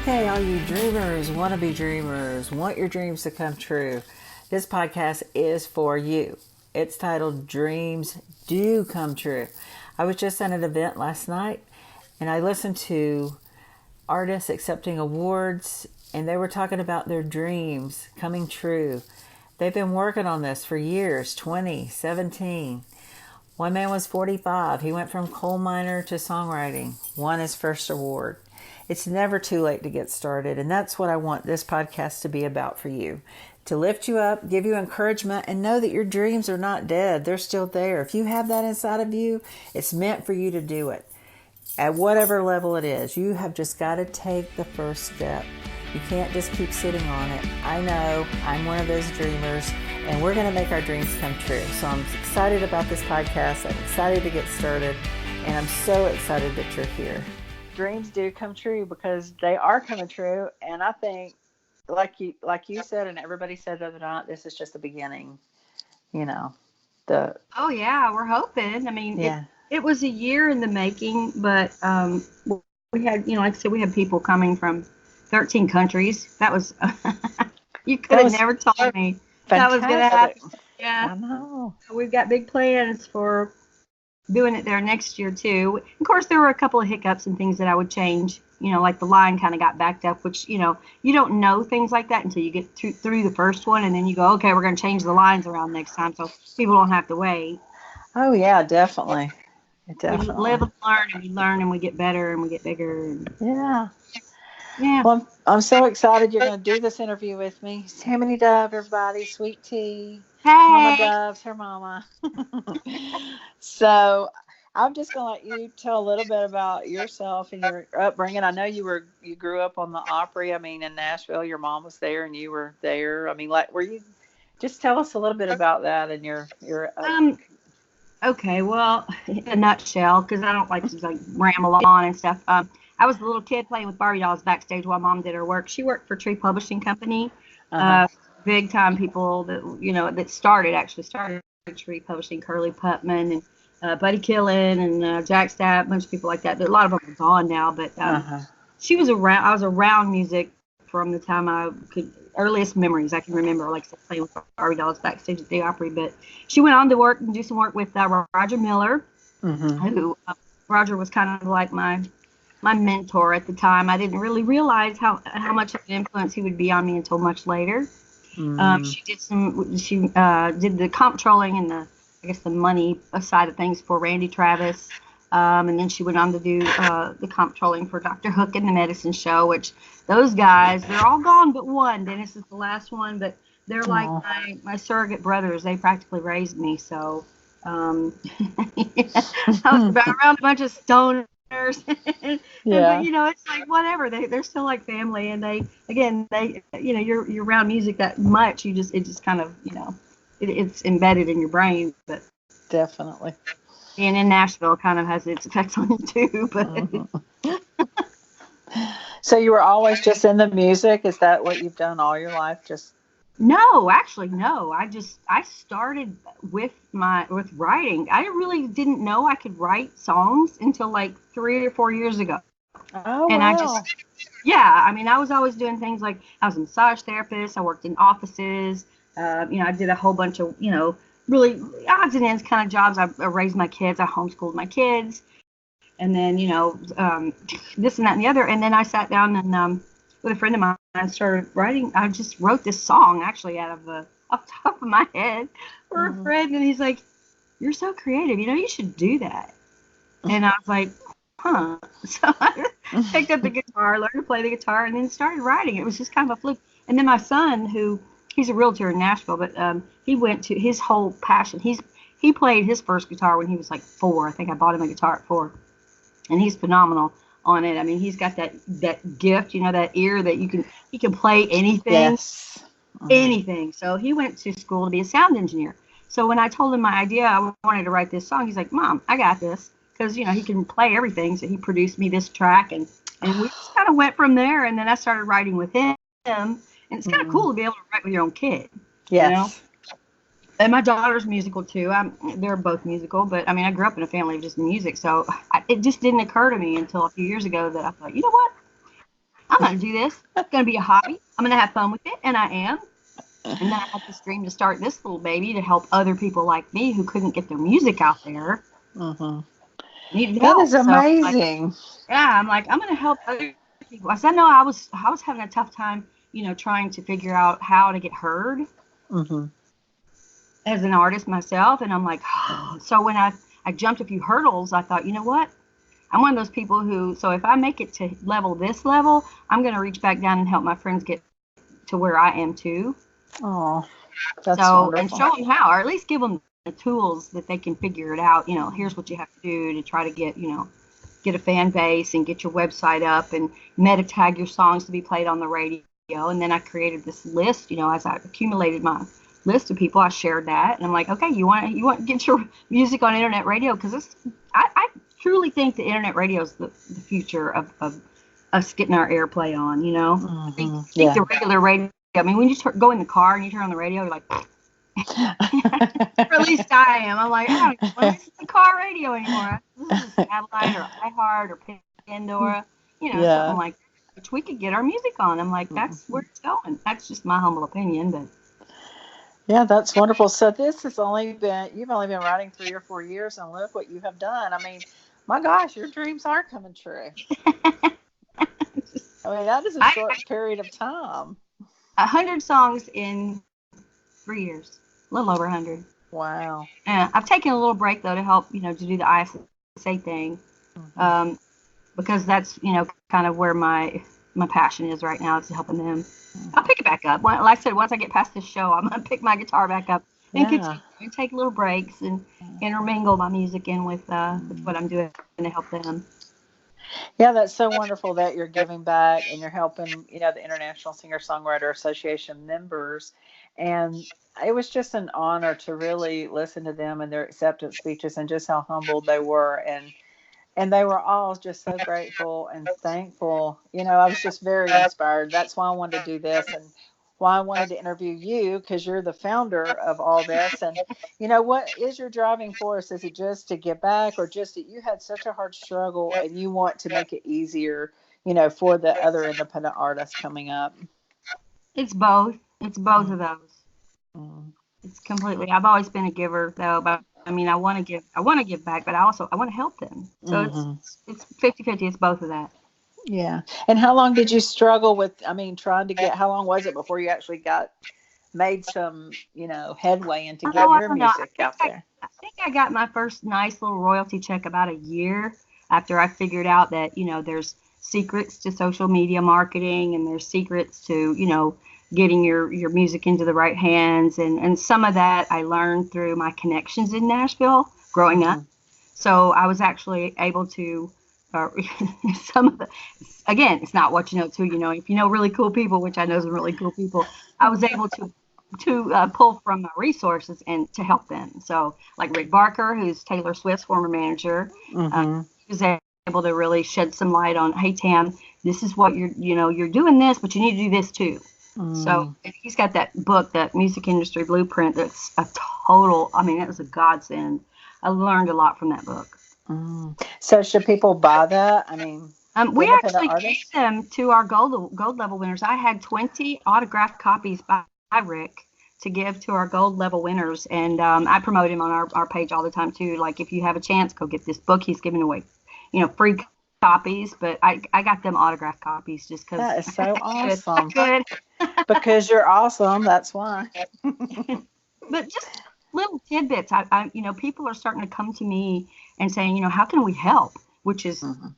Okay, all you dreamers, wannabe dreamers, want your dreams to come true. This podcast is for you. It's titled Dreams Do Come True. I was just at an event last night and I listened to artists accepting awards and they were talking about their dreams coming true. They've been working on this for years, 20, 17. One man was 45. He went from coal miner to songwriting, won his first award. It's never too late to get started, and that's what I want this podcast to be about for you. To lift you up, give you encouragement, and know that your dreams are not dead. They're still there. If you have that inside of you, it's meant for you to do it. At whatever level it is, you have just got to take the first step. You can't just keep sitting on it. I know, I'm one of those dreamers, and we're going to make our dreams come true. So I'm excited about this podcast. I'm excited to get started, and I'm so excited that you're here. Dreams do come true because they are coming true, and I think, like you said, and everybody said the other night, this is just the beginning. You know, Oh yeah, we're hoping. I mean, yeah. it was a year in the making, but we had, like I said, we had people coming from 13 countries. That was you could have never told me that was going to happen. Yeah, I know. We've got big plans for doing it there next year too. Of course, there were a couple of hiccups and things that I would change. Like the line kind of got backed up, which you don't know things like that until you get through the first one, and then you go, okay, we're going to change the lines around next time, so people don't have to wait. Oh yeah, definitely. We live and learn and we get better and we get bigger. And yeah. Yeah. Well, I'm so excited you're going to do this interview with me. Tamanie Dove, everybody, Sweet Tea. Hey. Mama Dove's her mama. So I'm just going to let you tell a little bit about yourself and your upbringing. I know you grew up on the Opry. I mean, in Nashville, your mom was there and you were there. I mean, were you? Just tell us a little bit about that and your. Okay, well, in a nutshell, because I don't like to ramble on and stuff. I was a little kid playing with Barbie dolls backstage while Mom did her work. She worked for Tree Publishing Company, big time people that started Tree Publishing, Curly Putman and Buddy Killen and Jack Stapp, a bunch of people like that. A lot of them are gone now, but she was around. I was around music from the time earliest memories I can remember, like playing with Barbie dolls backstage at the Opry. But she went on to work and do some work with Roger Miller, who Roger was kind of like my mentor at the time. I didn't really realize how much of an influence he would be on me until much later. She did the comptrolling and the money side of things for Randy Travis. And then she went on to do the comptrolling for Dr. Hook and the Medicine Show, which those guys, they're all gone but one. Dennis is the last one, but they're like my surrogate brothers. They practically raised me. So I was around a bunch of stoners. Yeah. But, it's like whatever. They're still like family, and you're around music that much. It just kind of it's embedded in your brain. But definitely. Being in Nashville kind of has its effects on you too. But So you were always just in the music? Is that what you've done all your life? No, actually, no. I started with writing. I really didn't know I could write songs until like 3 or 4 years ago. Oh, and wow. I was always doing things like I was a massage therapist. I worked in offices. I did a whole bunch of, really odds and ends kind of jobs. I raised my kids. I homeschooled my kids. And then, this and that and the other. And then I sat down and with a friend of mine and started writing. I just wrote this song actually off the top of my head for a friend. And he's like, "You're so creative. You should do that." And I was like, huh. So I picked up the guitar, learned to play the guitar, and then started writing. It was just kind of a fluke. And then my son, he's a realtor in Nashville, but he went to his whole passion. He played his first guitar when he was like 4. I think I bought him a guitar at 4. And he's phenomenal on it. I mean, he's got that gift, that ear that he can play anything. Yes. Anything. So he went to school to be a sound engineer. So when I told him my idea, I wanted to write this song, he's like, "Mom, I got this." Because, he can play everything. So he produced me this track and we just kind of went from there. And then I started writing with him. And it's kind of cool to be able to write with your own kid. Yes. And my daughter's musical too. They're both musical, but I grew up in a family of just music. So it just didn't occur to me until a few years ago that I thought, you know what? I'm going to do this. It's going to be a hobby. I'm going to have fun with it, and I am. And then I had this dream to start this little baby to help other people like me who couldn't get their music out there, Mm-hmm. needed That is help. So like, amazing. yeah, I'm like, I'm going to help other people. I said, no, I was having a tough time, trying to figure out how to get heard Mm-hmm. as an artist myself. And I'm like, so when I jumped a few hurdles, I thought, you know what? I'm one of those people who, so if I make it to this level, I'm going to reach back down and help my friends get to where I am too. Oh, that's So, and wonderful. show them how, or at least give them the tools that they can figure it out. Here's what you have to do to try to get a fan base and get your website up and meta tag your songs to be played on the radio. And then I created this list, as I accumulated my list of people, I shared that. And I'm like, okay, you want to get your music on internet radio? Because I truly think the internet radio is the future of us getting our airplay on, Mm-hmm. I think Yeah. the regular radio, I mean, when you go in the car and you turn on the radio, you're like, or at least I am. I'm like, I don't even want to listen to car radio anymore. This is satellite or iHeart or Pandora, something Yeah. like that, which we could get our music on. I'm like, that's Mm-hmm. where it's going. That's just my humble opinion, but Yeah, that's wonderful. So you've only been writing 3 or 4 years, and look what you have done. I mean, my gosh, your dreams are coming true. I mean, that is a I short period of time. 100 songs in 3 years, a little over 100. Wow. I've taken a little break though to help, to do the ISA thing, Mm-hmm. um, because that's kind of where my passion is right now, is helping them. I'll pick it back up. Like I said, once I get past this show, I'm gonna pick my guitar back up and Yeah. continue and take little breaks and intermingle my music in with what I'm doing to help them. Yeah, that's so wonderful that you're giving back and you're helping, the International Singer Songwriter Association members. And it was just an honor to really listen to them and their acceptance speeches and just how humbled they were. And they were all just so grateful and thankful. I was just very inspired. That's why I wanted to do this and why I wanted to interview you, because you're the founder of all this. And what is your driving force? Is it just to give back, or just that you had such a hard struggle and you want to make it easier, for the other independent artists coming up? It's both. It's both of Mm, those. mm, It's completely. I've always been a giver though, but I mean, I want to give. I want to give back, but I want to help them. So mhm. it's 50-50. It's both of that. Yeah. And how long did you struggle with, I mean, trying to get, how long was it before you actually made some, headway into Oh, getting I your don't know. music out there? I think I got my first nice little royalty check about a year after I figured out that, there's secrets to social media marketing, and there's secrets to, getting your music into the right hands. And some of that I learned through my connections in Nashville growing up. Hmm. So I was actually able to, uh, some of the, again, it's not what you know, it's who you know. If you know really cool people, which I know some really cool people, I was able to pull from my resources and to help them. So, like Rick Barker, who's Taylor Swift's former manager, Hmm. he was able to really shed some light on, hey Tam, this is what you're doing this, but you need to do this too. So Mm. he's got that book, that music industry blueprint. That's a total. I mean, that was a godsend. I learned a lot from that book. Mm. So should people buy that? I mean, We independent actually gave artists? them to our gold level winners. I had 20 autographed copies by Rick to give to our gold level winners, and I promote him on our page all the time too. Like, if you have a chance, go get this book. He's giving away, free copies, but I got them autographed copies just because That is so I awesome. could. Because you're awesome. That's why. But just little tidbits. People are starting to come to me and saying, how can we help? Which is Hmm.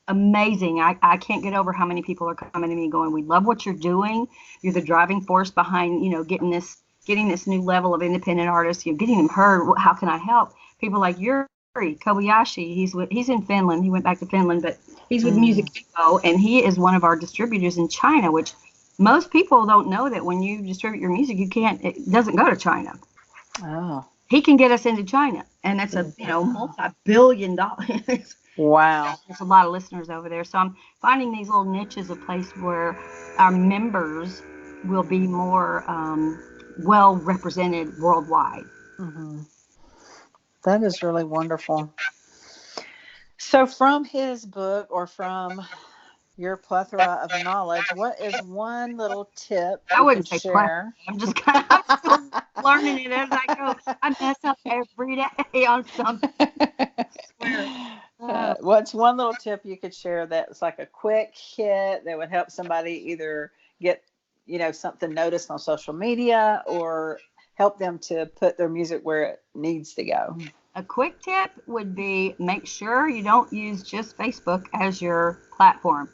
amazing. I can't get over how many people are coming to me going, we love what you're doing. You're the driving force behind, getting this new level of independent artists, getting them heard. How can I help? People like Yuri Kobayashi, he's in Finland. He went back to Finland, but he's with Music Mm. Depot, and he is one of our distributors in China, which most people don't know, that when you distribute your music, it doesn't go to China. Oh, He can get us into China, and that's a multi-billion dollars. wow. There's a lot of listeners over there. So I'm finding these little niches, a place where our members will be more well represented worldwide. Hmm. That is really wonderful. So, from his book, or from your plethora of knowledge, what is one little tip I you wouldn't could say plethora. share? I'm still learning it as I go. I mess up every day on something. I swear. What's one little tip you could share that's like a quick hit that would help somebody either get, something noticed on social media or help them to put their music where it needs to go? A quick tip would be make sure you don't use just Facebook as your platform,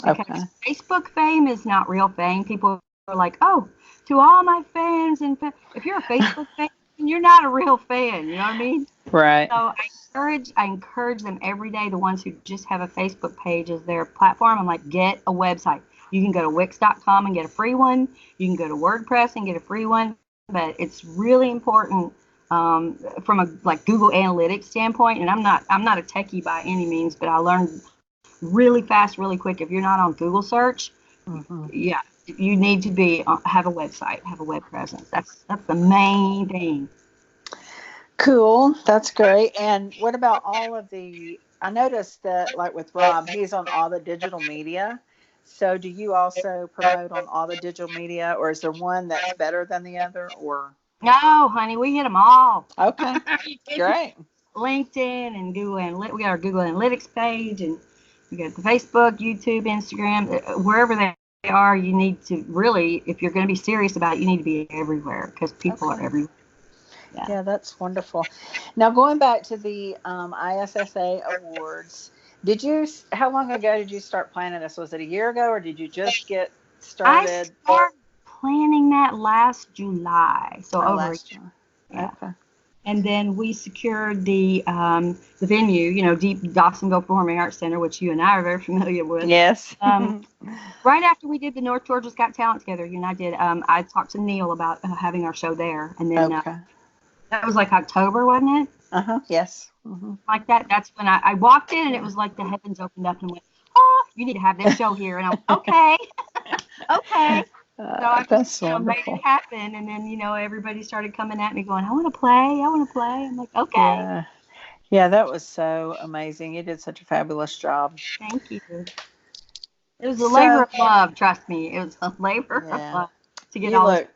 because Okay. Facebook fame is not real fame. People are like, oh, to all my fans, and if you're a Facebook fan, you're not a real fan. You know what I mean? Right. So I encourage them every day, the ones who just have a Facebook page as their platform. I'm like, get a website. You can go to Wix.com and get a free one. You can go to WordPress and get a free one. But it's really important from a Google Analytics standpoint. And I'm not a techie by any means, but I learned really fast, really quick. If you're not on Google search, yeah, you need to have a website, have a web presence. That's the main thing. Cool. That's great. And what about I noticed that like with Rob, he's on all the digital media. So do you also promote on all the digital media, or is there one that's better than the other, or? No, honey, we hit them all. Okay. Great. LinkedIn and Google Analytics. We got our Google Analytics page, and we got the Facebook, YouTube, Instagram, wherever they are. You need to really, if you're going to be serious about it, you need to be everywhere because people are everywhere. Yeah, that's wonderful. Now, going back to the ISSA awards, how long ago did you start planning this? Was it a year ago, or did you just get started? I started planning that last July, so over last a year. year. Yeah. Okay. And then we secured the venue, Deep Dawsonville Performing Arts Center, which you and I are very familiar with. Yes. Right after we did the North Georgia's Got Talent together, you and I did. I talked to Neil about having our show there, and then that was like October, wasn't it? Yes. Like that. That's when I walked in, and it was like the heavens opened up and went, "Oh, you need to have this show here." And I'm okay, okay. So I just made it happen, and then everybody started coming at me going, "I want to play, I want to play." I'm like, "Okay." Yeah, that was so amazing. You did such a fabulous job. Thank you. It was a labor of love. Trust me, it was a labor of love to get all this.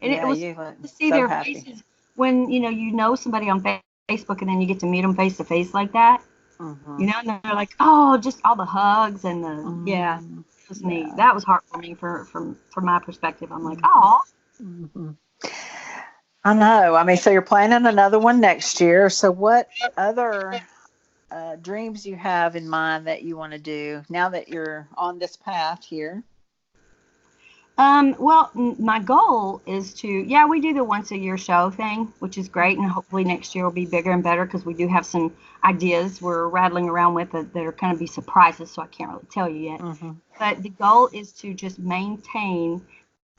And it was to see their faces when you know somebody on Facebook, and then you get to meet them face to face like that. And they're like, "Oh, just all the hugs and the It was neat. That was heartwarming from my perspective. I'm like, "Oh." I know. I mean, so you're planning another one next year. So what other dreams you have in mind that you want to do now that you're on this path here? Well, my goal is we do the once a year show thing, which is great. And hopefully next year will be bigger and better because we do have some ideas we're rattling around with that are going to be surprises. So I can't really tell you yet. But the goal is to just maintain,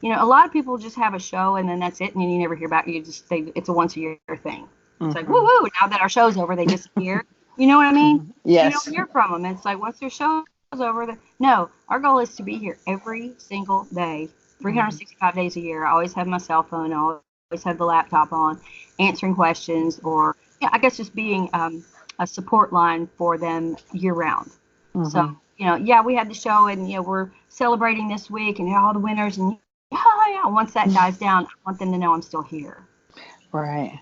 a lot of people just have a show and then that's it. And then you never hear back. It's a once a year thing. It's like, woo, now that our show's over, they disappear. You know what I mean? Yes. You don't hear from them. It's like once their show over. No, our goal is to be here every single day, 365 days a year. I always have my cell phone. I always have the laptop on, answering questions, or I guess just being a support line for them year round. So we had the show, and we're celebrating this week, and all the winners, and once that dies down, I want them to know I'm still here. Right.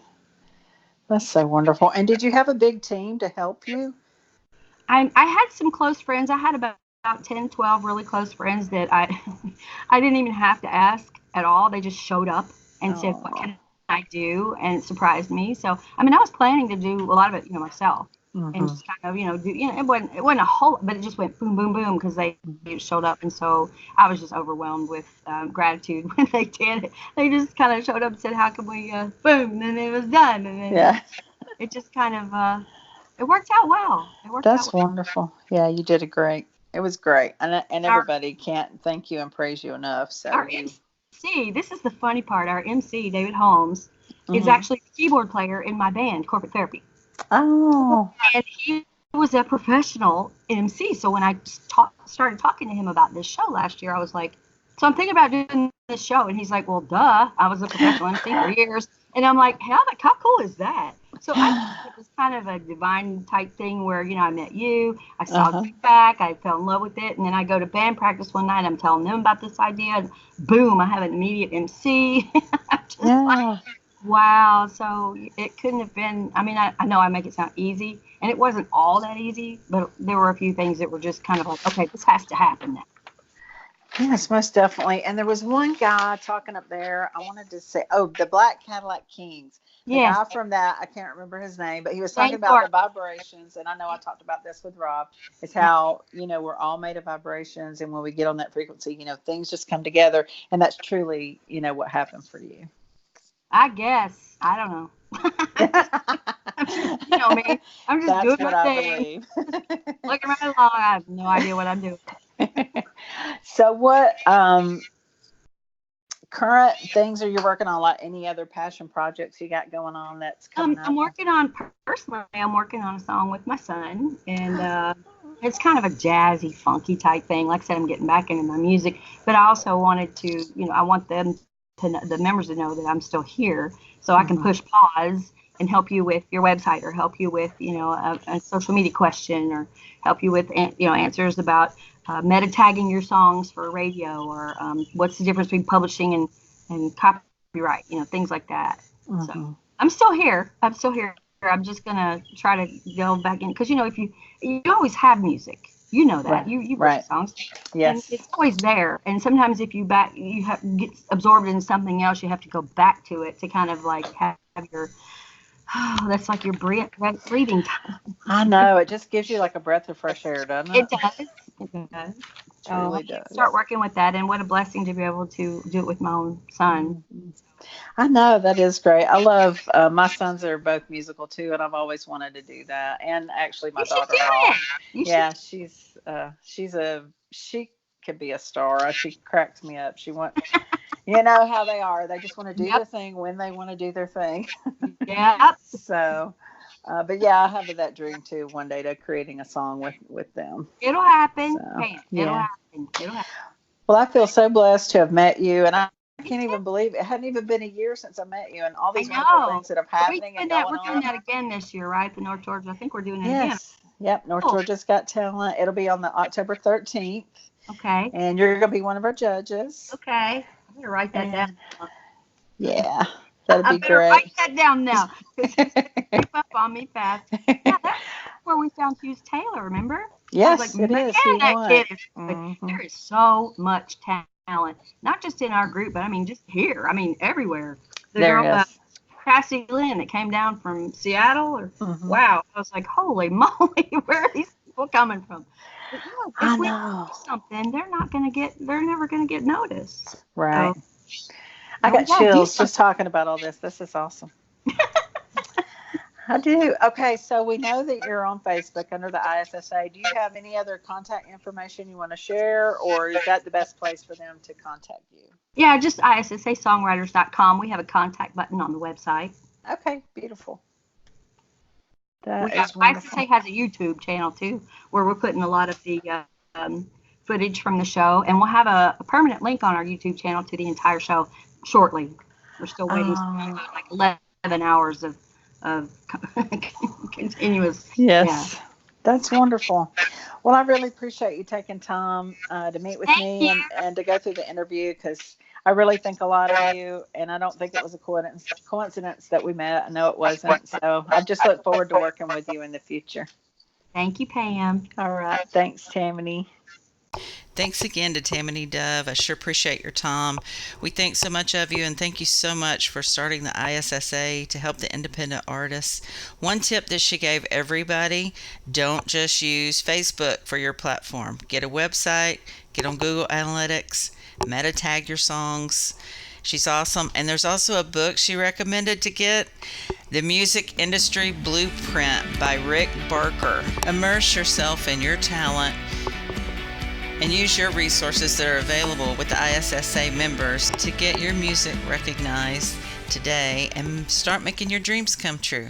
That's so wonderful. And did you have a big team to help you? I had some close friends. I had about 10, 12 really close friends that I didn't even have to ask at all. They just showed up and said, "What can I do?" And it surprised me. So, I was planning to do a lot of it, myself. And just kind of, it wasn't a whole, but it just went boom, boom, boom because they showed up. And so I was just overwhelmed with gratitude when they did it. They just kind of showed up and said, "How can we, boom," and then it was done. And then it just kind of, it worked out well. That's wonderful. Yeah, you did it was great. And everybody can't thank you and praise you enough. So our MC, this is the funny part. Our MC, David Holmes, is actually a keyboard player in my band, Corporate Therapy. Oh. And he was a professional MC. So when I started talking to him about this show last year, I was like, so I'm thinking about doing this show. And he's like, well, duh. I was a professional MC for years. And I'm like, how cool is that? So I think it was kind of a divine type thing where, I met you, I saw Uh-huh. you back, I fell in love with it, and then I go to band practice one night, I'm telling them about this idea, and boom, I have an immediate MC. I'm just like, Yeah. wow. So it couldn't have been, I mean, I know I make it sound easy, and it wasn't all that easy, but there were a few things that were just kind of like, okay, this has to happen now. Yes, most definitely. And there was one guy talking up there. I wanted to say, oh, the Black Cadillac Kings. The Yes, guy from that, I can't remember his name, but he was talking Jane about the Thorpe. vibrations. And I know I talked about this with Rob. It's Yeah, how, we're all made of vibrations. And when we get on that frequency, things just come together. And that's truly, what happened for you. I guess. I don't know. You know me. I'm just That's doing what my I thing. believe. Looking right along. I have no idea what I'm doing. So what current things are you working on? Like any other passion projects you got going on that's coming I'm up? working on personally. I'm working on a song with my son, and it's kind of a jazzy, funky type thing. Like I said, I'm getting back into my music, but I also wanted to, I want them to the members to know that I'm still here, so I can Mhm. push pause and help you with your website, or help you with, a social media question, or help you with, answers about meta tagging your songs for radio, or what's the difference between publishing and copyright, things like that. So Mhm. I'm still here. I'm still here. I'm just gonna try to go back in, because if you always have music, that Right. you written Right. songs, and Yes. it's always there. And sometimes if you have get absorbed in something else, you have to go back to it to kind of like have your that's like your breathing time. I know. It just gives you like a breath of fresh air, doesn't It it? does. It does. So I Truly need to start does. working with that, and what a blessing to be able to do it with my own son. Mhm. I know that is great. I love my sons are both musical too, and I've always wanted to do that. And actually, my You should do daughter-in-law, it. You should. yeah, she could be a star. She cracks me up. She wants, you know how they are. They just want to do Yep. their thing when they want to do their thing. Yep. So, but yeah, I have that dream too, one day to creating a song with them. It'll happen. So, Pam. It'll yeah. happen. It'll happen. Well, I feel so blessed to have met you, and I Me can't too. even believe it hadn't even been a year since I met you, and all I these wonderful know. things that are Are we happening and doing that? going We're doing on. that again this year, right? The North Georgia. I think we're doing it again. Yes. Yep. North Cool. Georgia's Got Talent. It'll be on the October 13th, Okay. and you're going to be one of our judges. Okay. I better write that down. And yeah, that'll I be better write great. that down now, because he's going to creep up on me fast. Yeah, that's where we found Hughes Taylor, remember? I was like, Yes, it man, is. He that won. kid is good. Hmm. There is so much talent, not just in our group, but I mean, just here. I mean, everywhere. The There girl, is. Cassie Lynn, that came down from Seattle, or Hmm. wow, I was like, holy moly, where are these people coming from? But I if we do know. something, they're never gonna get noticed. Right. So, I we got gotta do chills just something. talking about all this. This is awesome. I do. Okay, so we know that you're on Facebook under the ISSA. Do you have any other contact information you want to share, or is that the best place for them to contact you? Yeah, just issasongwriters.com. We have a contact button on the website. Okay, beautiful. We That have is wonderful. ISSA has a YouTube channel too, where we're putting a lot of the footage from the show, and we'll have a permanent link on our YouTube channel to the entire show shortly. We're still waiting Oh, like 11 hours of continuous. Yeah. yes. That's wonderful. Well, I really appreciate you taking time to meet with Thank me you. and to go through the interview because I really think a lot of you, and I don't think it was a coincidence that we met. I know it wasn't. So I just look forward to working with you in the future. Thank you, Pam. All right. Thanks, Tamanie. Thanks again to Tamanie Dove. I sure appreciate your time. We think so much of you and thank you so much for starting the ISSA to help the independent artists. One tip that she gave everybody, don't just use Facebook for your platform. Get a website, get on Google Analytics, meta tag your songs. She's awesome. And there's also a book she recommended to get, The Music Industry Blueprint by Rick Barker. Immerse yourself in your talent and use your resources that are available with the ISSA members to get your music recognized today and start making your dreams come true.